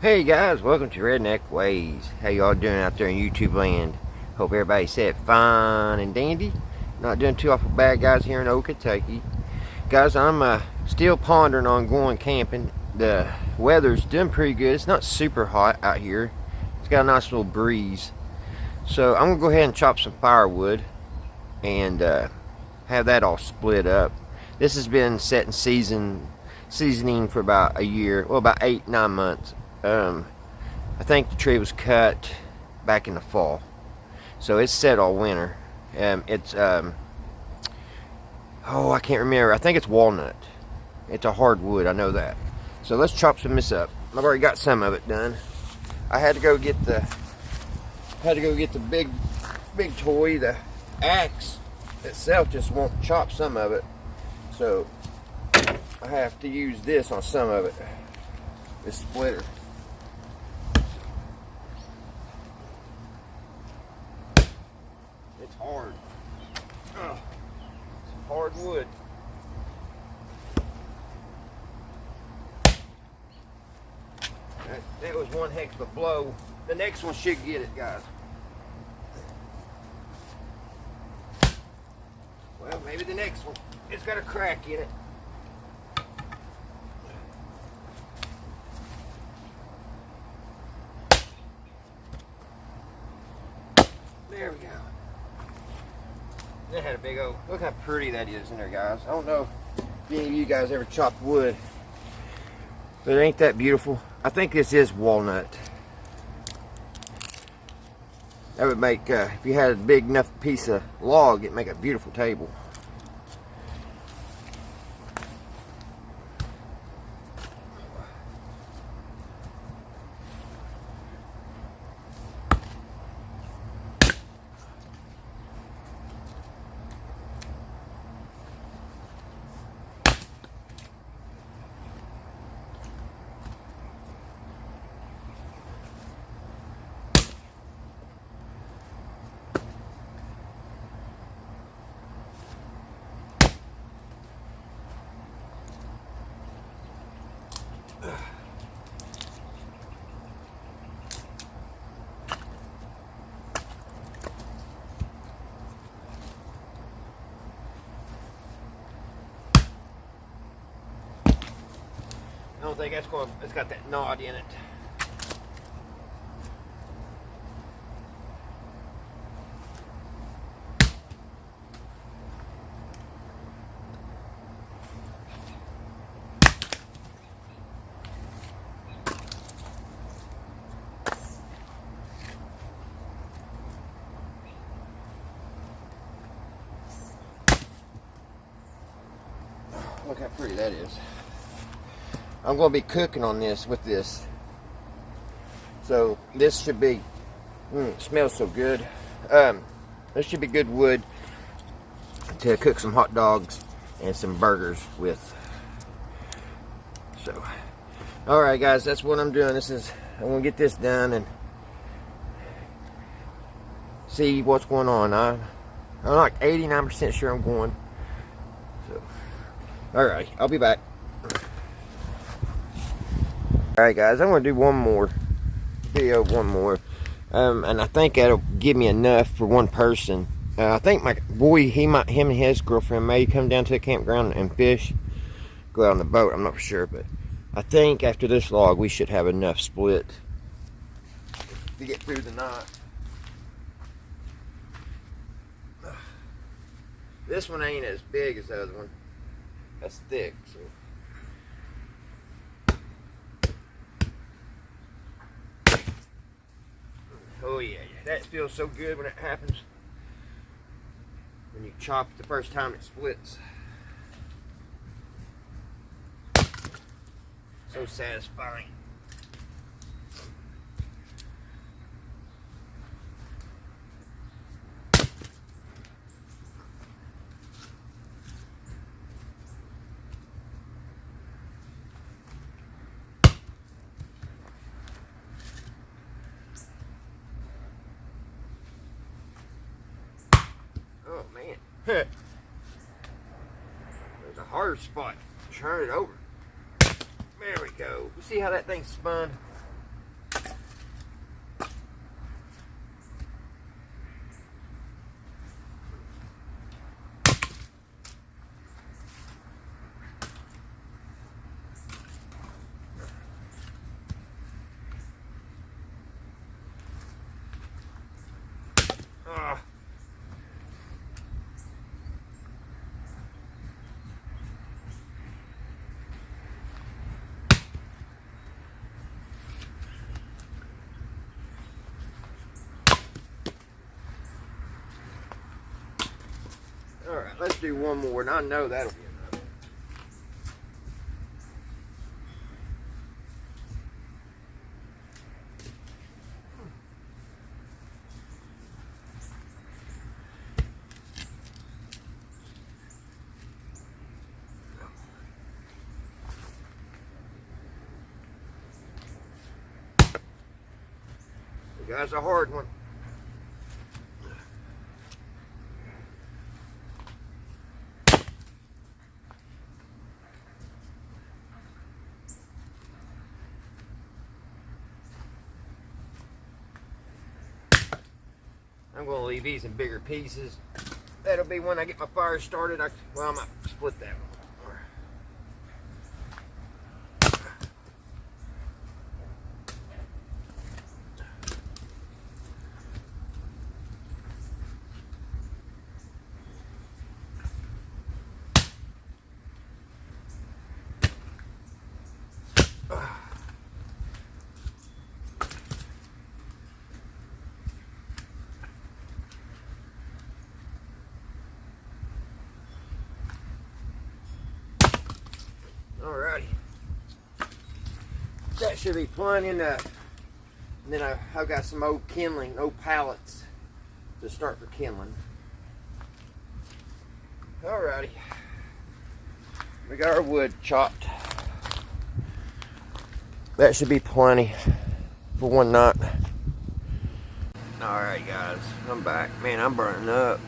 Hey guys, welcome to Redneck Ways. How y'all doing out there in YouTube land? Hope everybody said fine and dandy. Not doing too awful bad, guys, here in Old Kentucky. Guys, I'm still pondering on going camping. The weather's doing pretty good. It's not super hot out here. It's got a nice little breeze. So I'm gonna go ahead and chop some firewood and have that all split up. This has been set in seasoning for about a year, well, about 8-9 months. I think the tree was cut back in the fall, so it's set all winter. It's oh, I can't remember. I think it's walnut. It's a hardwood, I know that. So let's chop some of this up. I've already got some of it done. I had to go get the big toy. The axe itself just won't chop some of it, so I have to use this on some of it. This splitter. It's hard. Ugh. It's hard wood. That was one heck of a blow. The next one should get it, guys. Well, maybe the next one. It's got a crack in it. There we go. That had a big old, look how pretty that is in there, guys. I don't know if any of you guys ever chopped wood, but ain't that beautiful? I think this is walnut. That would make, if you had a big enough piece of log, it'd make a beautiful table. I don't think that's going to, it's got that knot in it. Look how pretty that is. I'm going to be cooking on this with this. So this should be, it smells so good. This should be good wood to cook some hot dogs and some burgers with. So, alright guys, that's what I'm doing. I'm going to get this done and see what's going on. I'm like 89% sure I'm going. So, alright, I'll be back. Alright guys, I'm going to do one more video, and I think that'll give me enough for one person. I think my boy, him and his girlfriend may come down to the campground and fish, go out on the boat, I'm not for sure, but I think after this log we should have enough split to get through the night. This one ain't as big as the other one. That's thick, so. Oh yeah, that feels so good when it happens. When you chop it the first time it splits. So satisfying. Oh man. There's a hard spot. Turn it over. There we go. You see how that thing spun? do one more, and I know that'll be enough. That's a hard one. I'm going to leave these in bigger pieces. That'll be when I get my fire started. Well, I might split that one. Alrighty, that should be plenty enough. And then I've got some old kindling, old pallets to start for kindling. Alrighty, we got our wood chopped. That should be plenty for one night. Alright guys, I'm back. Man, I'm burning up,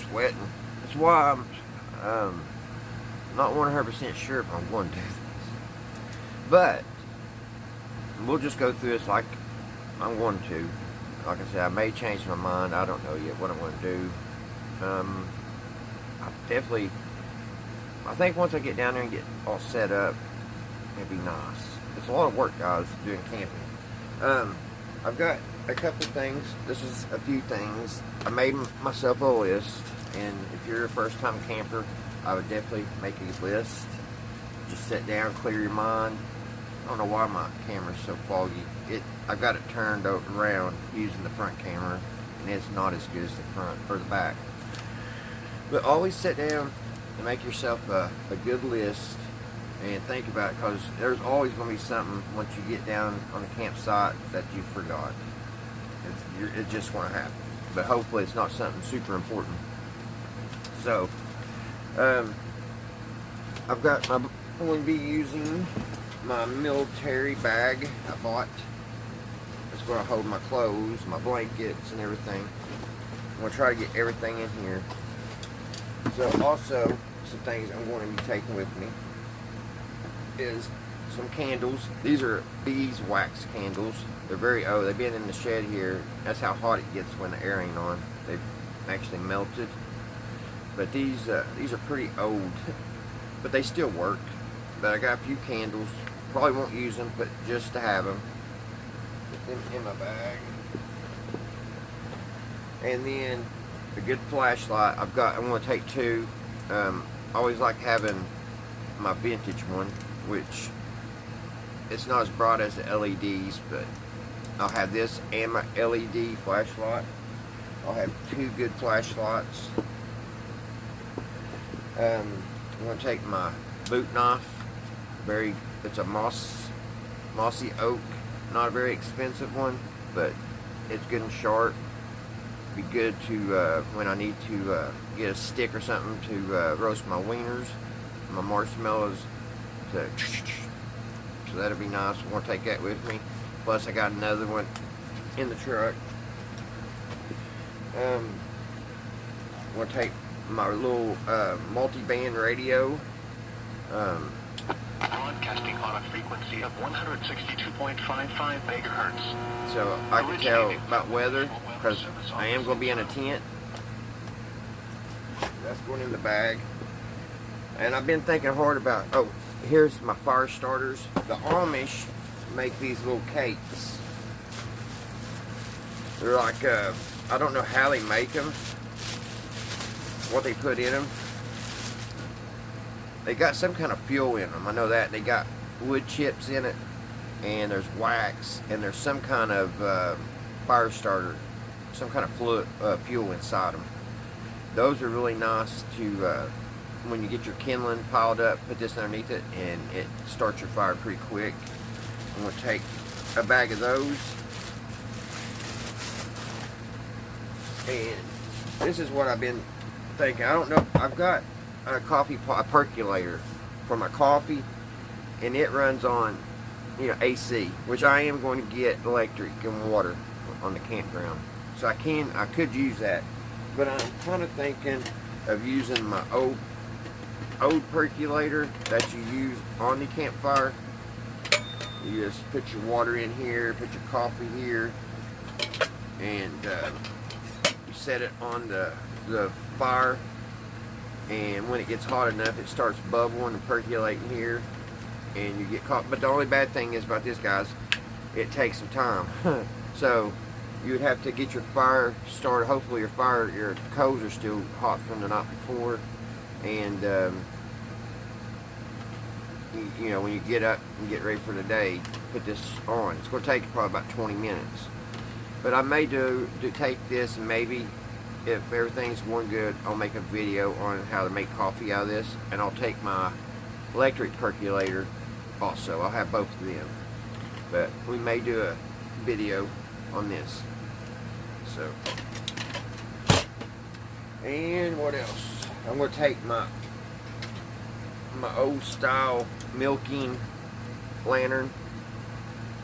sweating. That's why I'm not 100% sure if I'm going to do this, but we'll just go through this like I'm going to. Like I said, I may change my mind. I don't know yet what I'm going to do. I think once I get down there and get all set up, it'd be nice. It's a lot of work, guys, doing camping. I've got a couple of things. This is a few things. I made myself a list, and if you're a first-time camper, I would definitely make a list. Just sit down, clear your mind. I don't know why my camera's so foggy. I've got it turned around using the front camera, and it's not as good as the front or the back. But always sit down and make yourself a good list and think about it, because there's always going to be something once you get down on the campsite that you forgot. It's just going to happen. But hopefully it's not something super important. So, I'm going to be using my military bag I bought. It's going to hold my clothes, my blankets, and everything. I'm going to try to get everything in here. So also, some things I'm going to be taking with me is some candles. These are beeswax candles. They're very old. They've been in the shed here. That's how hot it gets when the air ain't on. They've actually melted. But these are pretty old, but they still work. But I got a few candles. Probably won't use them, but just to have them. Put them in my bag. And then a good flashlight. I'm going to take two. I always like having my vintage one, which it's not as bright as the LEDs, but I'll have this and my LED flashlight. I'll have two good flashlights. I'm going to take my boot knife. It's a mossy oak, not a very expensive one, but it's good and sharp. Be good to when I need to get a stick or something to roast my wieners, my marshmallows. So that'll be nice. I'm going to take that with me. Plus I got another one in the truck. I'm going to take my little multi-band radio. Broadcasting on a frequency of 162.55 megahertz. So I can tell about weather, because I am going to be in a tent. That's going in the bag. And I've been thinking hard about, oh, here's my fire starters. The Amish make these little cakes. They're like, I don't know how they make them, what they put in them. They got some kind of fuel in them. I know that. They got wood chips in it, and there's wax, and there's some kind of fire starter, some kind of fuel inside them. those are really nice to, when you get your kindling piled up, put this underneath it, and it starts your fire pretty quick. I'm going to take a bag of those, and this is what I've been thinking. I don't know, I've got a coffee pot, a percolator for my coffee, and it runs on, you know, AC, which I am going to get electric and water on the campground. So I could use that, but I'm kind of thinking of using my old percolator that you use on the campfire. You just put your water in here, put your coffee here, and you set it on the fire, and when it gets hot enough, it starts bubbling and percolating here, and you get caught. But the only bad thing is about this, guys, it takes some time. So you would have to get your fire started. Hopefully your coals are still hot from the night before, and you know, when you get up and get ready for the day, put this on. It's going to take probably about 20 minutes. But I may do take this, and maybe if everything's going good, I'll make a video on how to make coffee out of this, and I'll take my electric percolator also. I'll have both of them. But we may do a video on this. So, and what else? I'm going to take my old style milking lantern.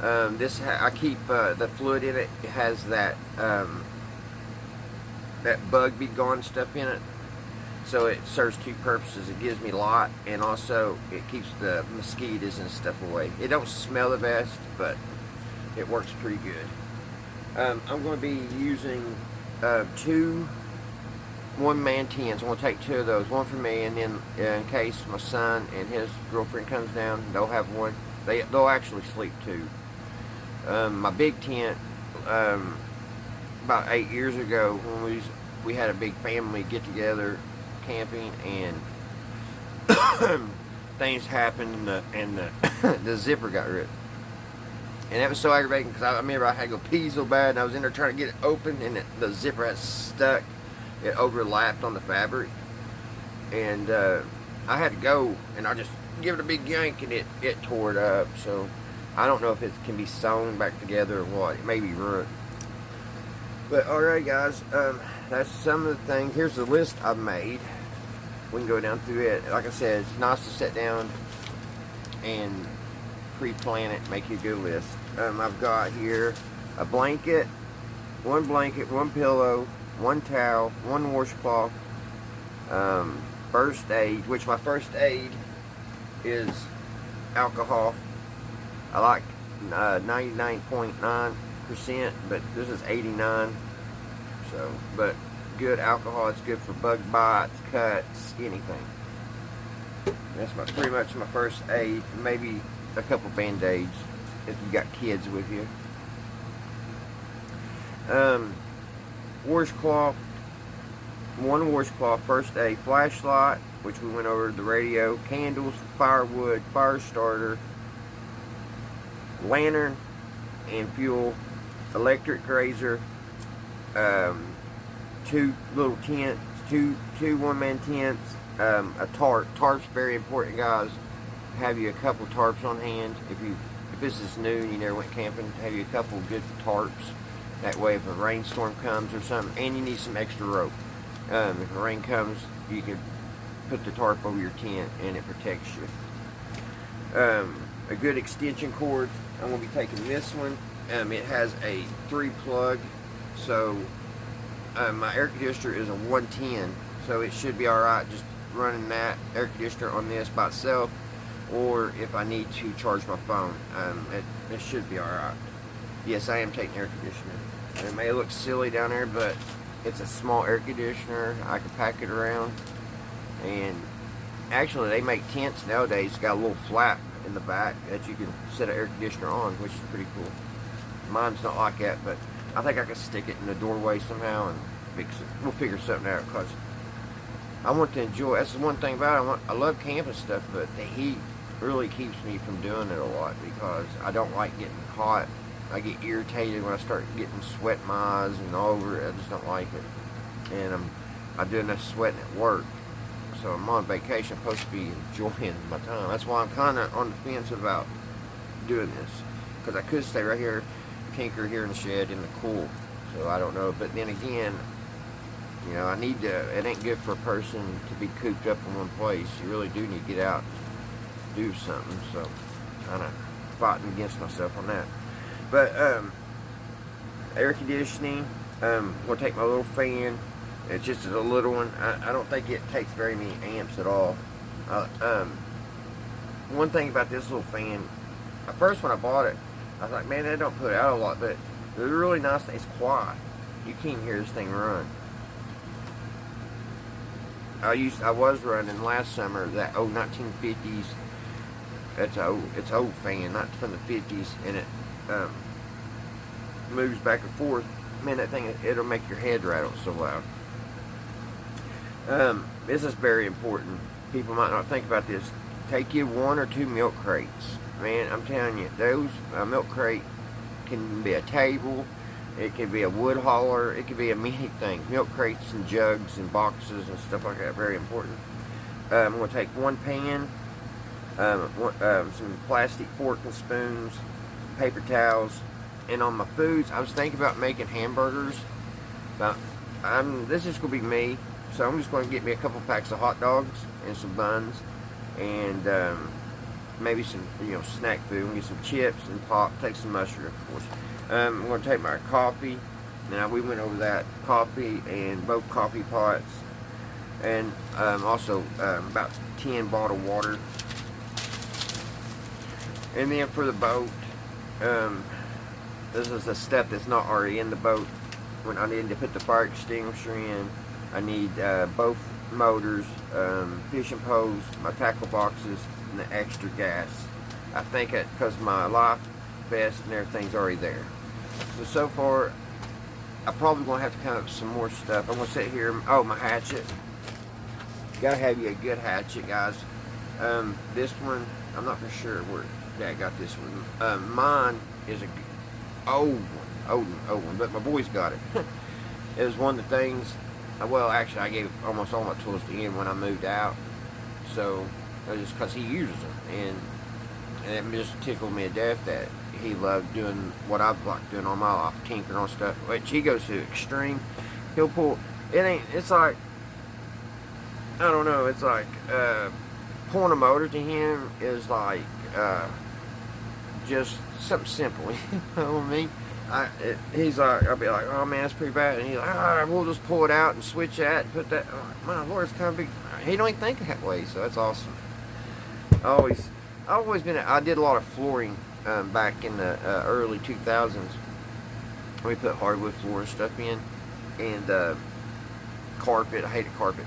I keep the fluid in it. It has that that bug be gone stuff in it, so it serves two purposes. It gives me light, and also it keeps the mosquitoes and stuff away. It don't smell the best, but it works pretty good. I'm going to be using two one-man tents. I'm going to take two of those, one for me, and then in case my son and his girlfriend comes down, they'll have one. They'll actually sleep too. My big tent, about 8 years ago, when we had a big family get together camping, and things happened, and the zipper got ripped. And that was so aggravating, because I remember I had to go pee so bad, and I was in there trying to get it open, and the zipper had stuck. It overlapped on the fabric, and I had to go, and I just give it a big yank, and it tore it up. So I don't know if it can be sewn back together or what. It may be ruined. But alright, guys, that's some of the things. Here's the list I've made. We can go down through it. Like I said, it's nice to sit down and pre-plan it, make you a good list. I've got here a blanket, one pillow, one towel, one washcloth, first aid, which my first aid is alcohol. I like 99.9%, but this is 89. So, but good alcohol. It's good for bug bites, cuts, anything. That's pretty much my first aid. Maybe a couple band-aids if you got kids with you. Washcloth, one washcloth, first aid, flashlight, which we went over the radio, candles, firewood, fire starter, lantern and fuel, electric razor, two little tents, two one-man tents, a tarp. Tarp's very important, guys. Have you a couple tarps on hand. If this is new and you never went camping, have you a couple good tarps. That way if a rainstorm comes or something, and you need some extra rope. If the rain comes, you can put the tarp over your tent and it protects you. A good extension cord. I'm going to be taking this one. It has a 3-plug, so my air conditioner is a 110, so it should be alright just running that air conditioner on this by itself, or if I need to charge my phone, it should be alright. Yes, I am taking air conditioner. It may look silly down there, but it's a small air conditioner. I can pack it around. And actually, they make tents nowadays. It's got a little flap in the back that you can set an air conditioner on, which is pretty cool. Mine's not like that, but I think I can stick it in the doorway somehow and fix it. We'll figure something out, because I want to enjoy. That's the one thing about it. I love camping stuff, but the heat really keeps me from doing it a lot, because I don't like getting hot. I get irritated when I start getting sweat in my eyes and all over it. I just don't like it. And I'm I do enough sweating at work. So I'm on vacation, I'm supposed to be enjoying my time. That's why I'm kind of on the fence about doing this. Because I could stay right here, tinker here in the shed in the cool. So I don't know. But then again, you know, I need to, it ain't good for a person to be cooped up in one place. You really do need to get out, do something. So kind of fighting against myself on that. But air conditioning, we'll take my little fan. It's just a little one. I don't think it takes very many amps at all. One thing about this little fan, at first when I bought it, I was like, man, that don't put out a lot, but the really nice thing, it's quiet. You can't hear this thing run. I was running last summer that old 1950s. It's old fan, not from the 50s, and it moves back and forth. Man, that thing, it'll make your head rattle so loud. This is very important. People might not think about this. Take you 1 or 2 milk crates. Man, I'm telling you, those milk crate can be a table, it can be a wood hauler, it can be a many things. Milk crates and jugs and boxes and stuff like that, very important. I'm going to take 1 pan, some plastic fork and spoons, paper towels, and on my foods, I was thinking about making hamburgers. But this is going to be me. So I'm just going to get me a couple packs of hot dogs and some buns, and maybe some, snack food. I'm going to get some chips and pop. Take some mustard, of course. I'm going to take my coffee. Now we went over that coffee and both coffee pots, and also about 10 bottled water. And then for the boat, this is the stuff that's not already in the boat. When I need to put the fire extinguisher in, I need both motors, fishing poles, my tackle boxes, and the extra gas. I think that because my life vest and everything's already there. So far, I'm probably going to have to come up with some more stuff. I'm going to sit here. Oh, my hatchet. You got to have you a good hatchet, guys. This one, I'm not for sure where Dad got this one. Mine is a old one, but my boys got it. It was one of the things. Well, actually, I gave almost all my tools to him when I moved out. So it was just because he uses them, and it just tickled me to death that he loved doing what I've liked doing all my life, tinkering on stuff. Which he goes to extreme. He'll pull. It's like, I don't know. It's like pulling a motor to him is like just something simple. You know what I mean? He's like, I'll be like, oh man, that's pretty bad, and he's like, we'll just pull it out and switch that and put that. I'm like, my Lord, it's kind of big. He don't even think that way, so that's awesome. I've always been. I did a lot of flooring back in the early 2000s. We put hardwood floor and stuff in, and carpet. I hated carpet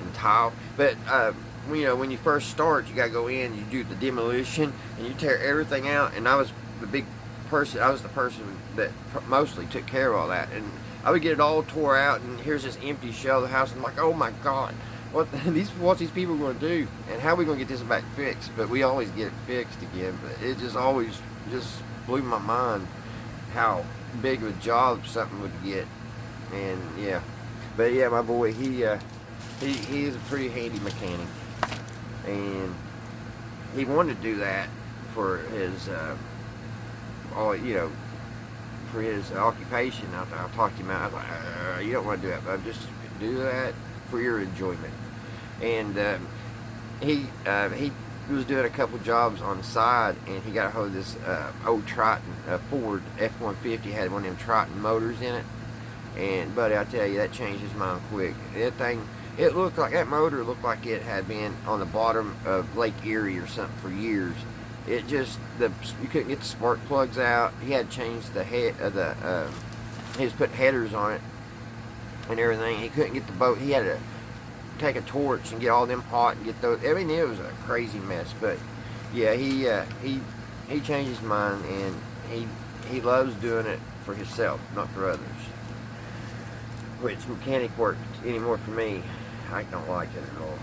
and tile, but when you first start, you gotta go in, you do the demolition, and you tear everything out. And I was the person that mostly took care of all that, and I would get it all tore out, and here's this empty shell of the house, and I'm like, oh my God, what's these people going to do, and how are we going to get this back fixed? But we always get it fixed again. But it just always just blew my mind how big of a job something would get. And yeah, but yeah, my boy, he is a pretty handy mechanic, and he wanted to do that for his for his occupation. I talked to him out. I was like, you don't want to do that, but just do that for your enjoyment. And he was doing a couple jobs on the side, and he got a hold of this old Triton, Ford F-150, had one of them Triton motors in it. And buddy, I tell you, that changed his mind quick. That motor looked like it had been on the bottom of Lake Erie or something for years. It just, you couldn't get the spark plugs out. He had changed the head of he was putting headers on it and everything. He couldn't get the boat. He had to take a torch and get all them hot and get those. I mean, it was a crazy mess. But yeah, he changed his mind, and he loves doing it for himself, not for others. Which mechanic work anymore for me, I don't like it at all.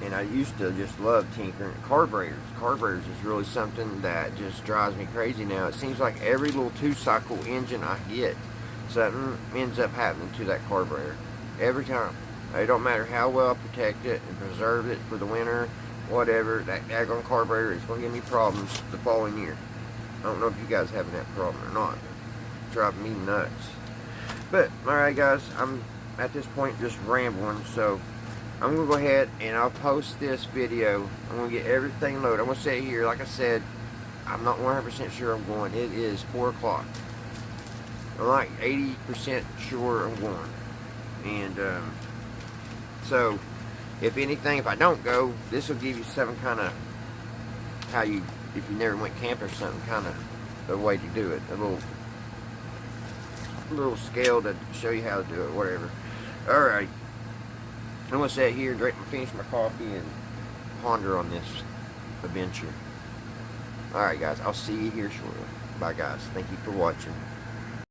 And I used to just love tinkering. Carburetors is really something that just drives me crazy now. It seems like every little 2-cycle engine I get, something ends up happening to that carburetor. Every time. It don't matter how well I protect it and preserve it for the winter, whatever, that daggone carburetor is going to give me problems the following year. I don't know if you guys having that problem or not. It's driving me nuts. But, alright guys, I'm at this point just rambling, so I'm going to go ahead and I'll post this video. I'm going to get everything loaded. I'm going to sit here, like I said, I'm not 100% sure I'm going. It is 4 o'clock. I'm like 80% sure I'm going. And, so, if anything, if I don't go, this will give you some kind of, how you, if you never went camping or something, kind of the way to do it. A little scale to show you how to do it, whatever. Alright. I'm going to sit here, finish my coffee, and ponder on this adventure. Alright guys, I'll see you here shortly. Bye guys. Thank you for watching.